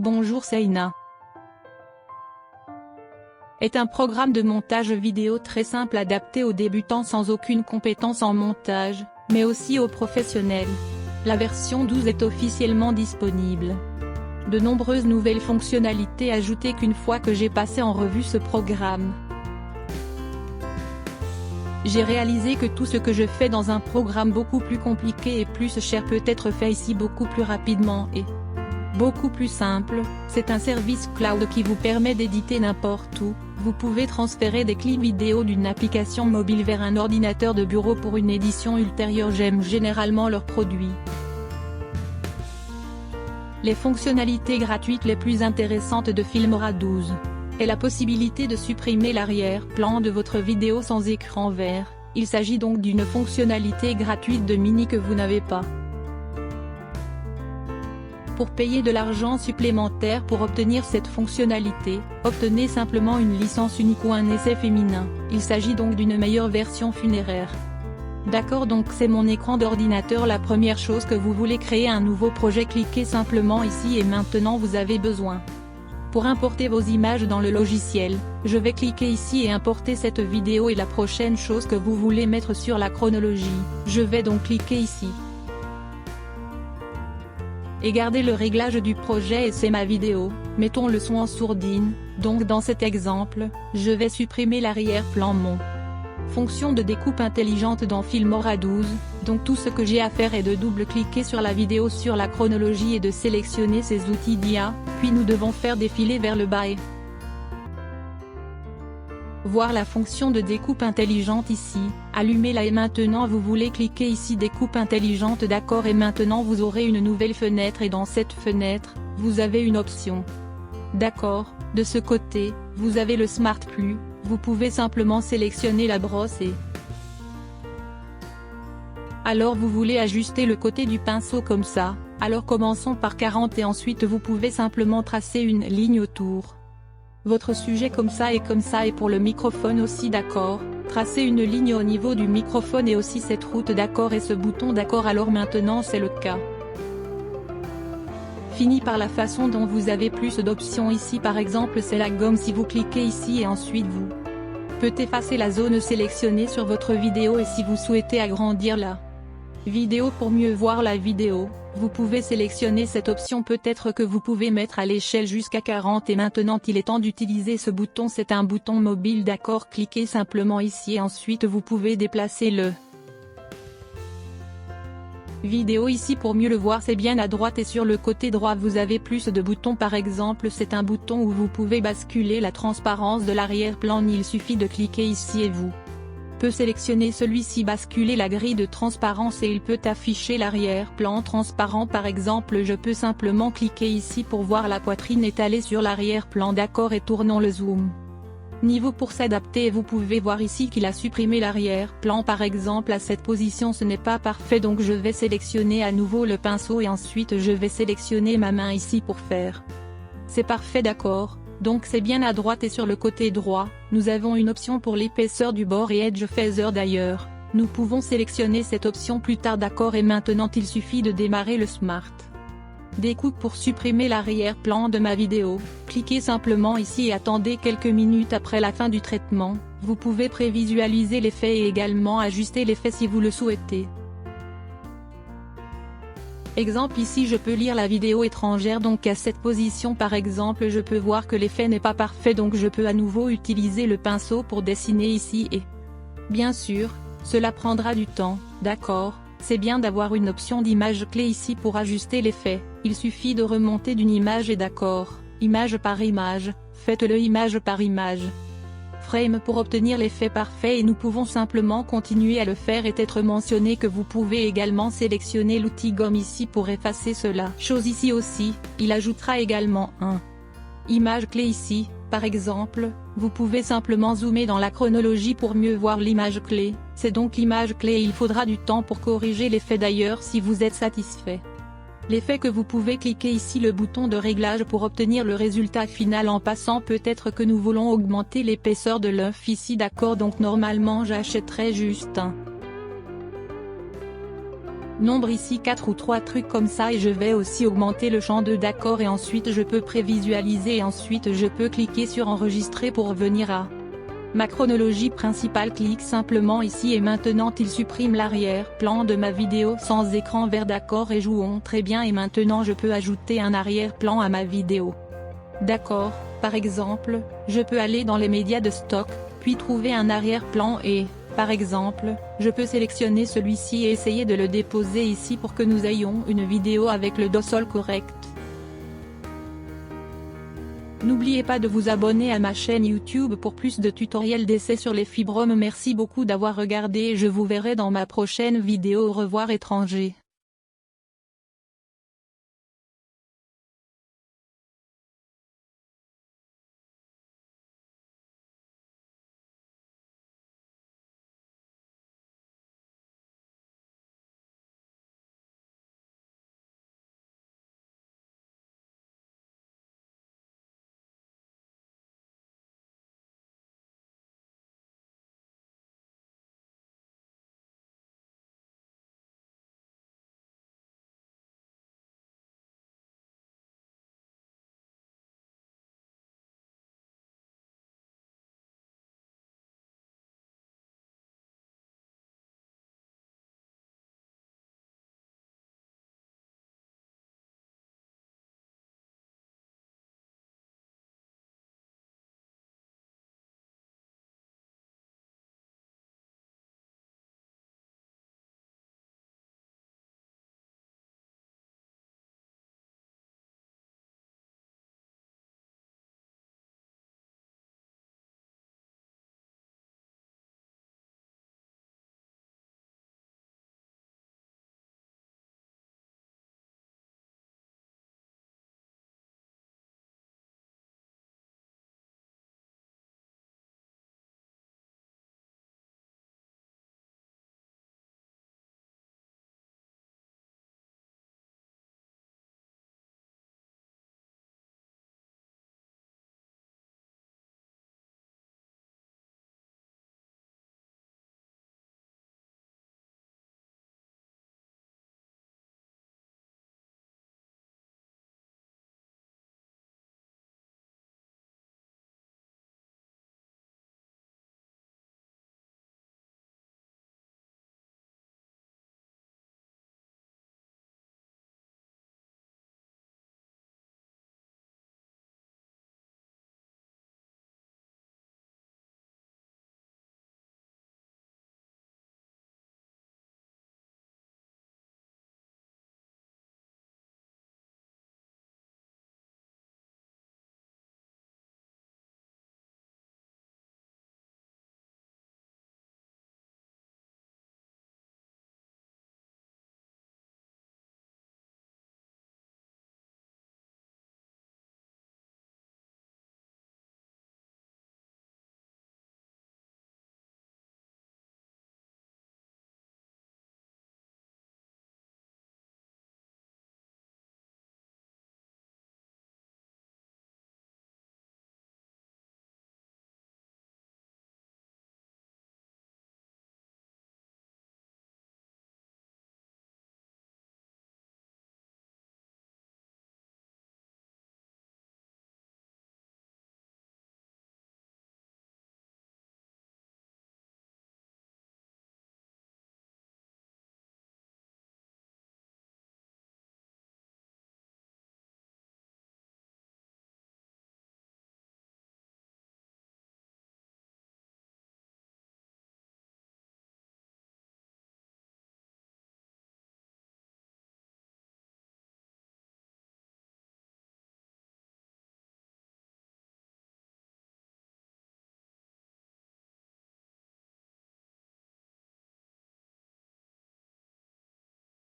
Bonjour Seina est un programme de montage vidéo très simple adapté aux débutants sans aucune compétence en montage, mais aussi aux professionnels. La version 12 est officiellement disponible. De nombreuses nouvelles fonctionnalités ajoutées qu'une fois que j'ai passé en revue ce programme, j'ai réalisé que tout ce que je fais dans un programme beaucoup plus compliqué et plus cher peut être fait ici beaucoup plus rapidement et beaucoup plus simple. C'est un service cloud qui vous permet d'éditer n'importe où. Vous pouvez transférer des clips vidéo d'une application mobile vers un ordinateur de bureau pour une édition ultérieure. J'aime généralement leurs produits. Les fonctionnalités gratuites les plus intéressantes de Filmora 12 est la possibilité de supprimer l'arrière-plan de votre vidéo sans écran vert. Il s'agit donc d'une fonctionnalité gratuite de Mini que vous n'avez pas. Pour payer de l'argent supplémentaire pour obtenir cette fonctionnalité, obtenez simplement une licence unique ou un essai féminin. Il s'agit donc d'une meilleure version funéraire. D'accord, donc c'est mon écran d'ordinateur. La première chose que vous voulez créer un nouveau projet, cliquez simplement ici et maintenant vous avez besoin. Pour importer vos images dans le logiciel, je vais cliquer ici et importer cette vidéo et la prochaine chose que vous voulez mettre sur la chronologie. Je vais donc cliquer ici. Et garder le réglage du projet et c'est ma vidéo. Mettons le son en sourdine, donc dans cet exemple, je vais supprimer l'arrière-plan. Mon fonction de découpe intelligente dans Filmora 12, donc tout ce que j'ai à faire est de double-cliquer sur la vidéo sur la chronologie et de sélectionner ces outils d'IA, puis nous devons faire défiler vers le bas et voir la fonction de découpe intelligente ici, allumez-la et maintenant vous voulez cliquer ici découpe intelligente. D'accord, et maintenant vous aurez une nouvelle fenêtre et dans cette fenêtre, vous avez une option. D'accord, de ce côté, vous avez le Smart Plus, vous pouvez simplement sélectionner la brosse et alors vous voulez ajuster le côté du pinceau comme ça, alors commençons par 40 et ensuite vous pouvez simplement tracer une ligne autour votre sujet comme ça et pour le microphone aussi. D'accord, tracez une ligne au niveau du microphone et aussi cette route. D'accord, et ce bouton. D'accord, alors maintenant c'est le cas. Fini par la façon dont vous avez plus d'options ici, par exemple c'est la gomme. Si vous cliquez ici et ensuite vous pouvez effacer la zone sélectionnée sur votre vidéo et si vous souhaitez agrandir la vidéo pour mieux voir la vidéo, vous pouvez sélectionner cette option. Peut-être que vous pouvez mettre à l'échelle jusqu'à 40 et maintenant il est temps d'utiliser ce bouton. C'est un bouton mobile. D'accord, cliquez simplement ici et ensuite vous pouvez déplacer le vidéo ici pour mieux le voir. C'est bien à droite et sur le côté droit vous avez plus de boutons. Par exemple c'est un bouton où vous pouvez basculer la transparence de l'arrière-plan. Il suffit de cliquer ici et vous peut sélectionner celui-ci, basculer la grille de transparence et il peut afficher l'arrière-plan transparent. Par exemple je peux simplement cliquer ici pour voir la poitrine étalée sur l'arrière-plan. D'accord, et tournons le zoom niveau pour s'adapter et vous pouvez voir ici qu'il a supprimé l'arrière-plan. Par exemple à cette position ce n'est pas parfait, donc je vais sélectionner à nouveau le pinceau et ensuite je vais sélectionner ma main ici pour faire. C'est parfait. D'accord, donc c'est bien à droite et sur le côté droit, nous avons une option pour l'épaisseur du bord et Edge Feather. D'ailleurs, nous pouvons sélectionner cette option plus tard. D'accord, et maintenant il suffit de démarrer le Smart Découpe pour supprimer l'arrière-plan de ma vidéo. Cliquez simplement ici et attendez quelques minutes après la fin du traitement. Vous pouvez prévisualiser l'effet et également ajuster l'effet si vous le souhaitez. Exemple ici je peux lire la vidéo étrangère, donc à cette position par exemple je peux voir que l'effet n'est pas parfait, donc je peux à nouveau utiliser le pinceau pour dessiner ici et bien sûr, cela prendra du temps. D'accord, c'est bien d'avoir une option d'image clé ici pour ajuster l'effet. Il suffit de remonter d'une image et d'accord, image par image, faites-le image par image. Frame pour obtenir l'effet parfait et nous pouvons simplement continuer à le faire et être mentionné que vous pouvez également sélectionner l'outil gomme ici pour effacer cela. Chose ici aussi, il ajoutera également un image clé ici, par exemple, vous pouvez simplement zoomer dans la chronologie pour mieux voir l'image clé, c'est donc l'image clé et il faudra du temps pour corriger l'effet. D'ailleurs si vous êtes satisfait l'effet que vous pouvez cliquer ici le bouton de réglage pour obtenir le résultat final. En passant peut-être que nous voulons augmenter l'épaisseur de l'œuf ici. D'accord, donc normalement j'achèterais juste un Nombre ici 4 ou 3 trucs comme ça et je vais aussi augmenter le champ de d'accord et ensuite je peux prévisualiser et ensuite je peux cliquer sur enregistrer pour revenir à ma chronologie principale. Clique simplement ici et maintenant il supprime l'arrière-plan de ma vidéo sans écran vert. D'accord et jouons très bien et maintenant je peux ajouter un arrière-plan à ma vidéo. D'accord, par exemple, je peux aller dans les médias de stock, puis trouver un arrière-plan et, par exemple, je peux sélectionner celui-ci et essayer de le déposer ici pour que nous ayons une vidéo avec le dos-sol correct. N'oubliez pas de vous abonner à ma chaîne YouTube pour plus de tutoriels d'essais sur les fibromes. Merci beaucoup d'avoir regardé et je vous verrai dans ma prochaine vidéo. Au revoir étrangers.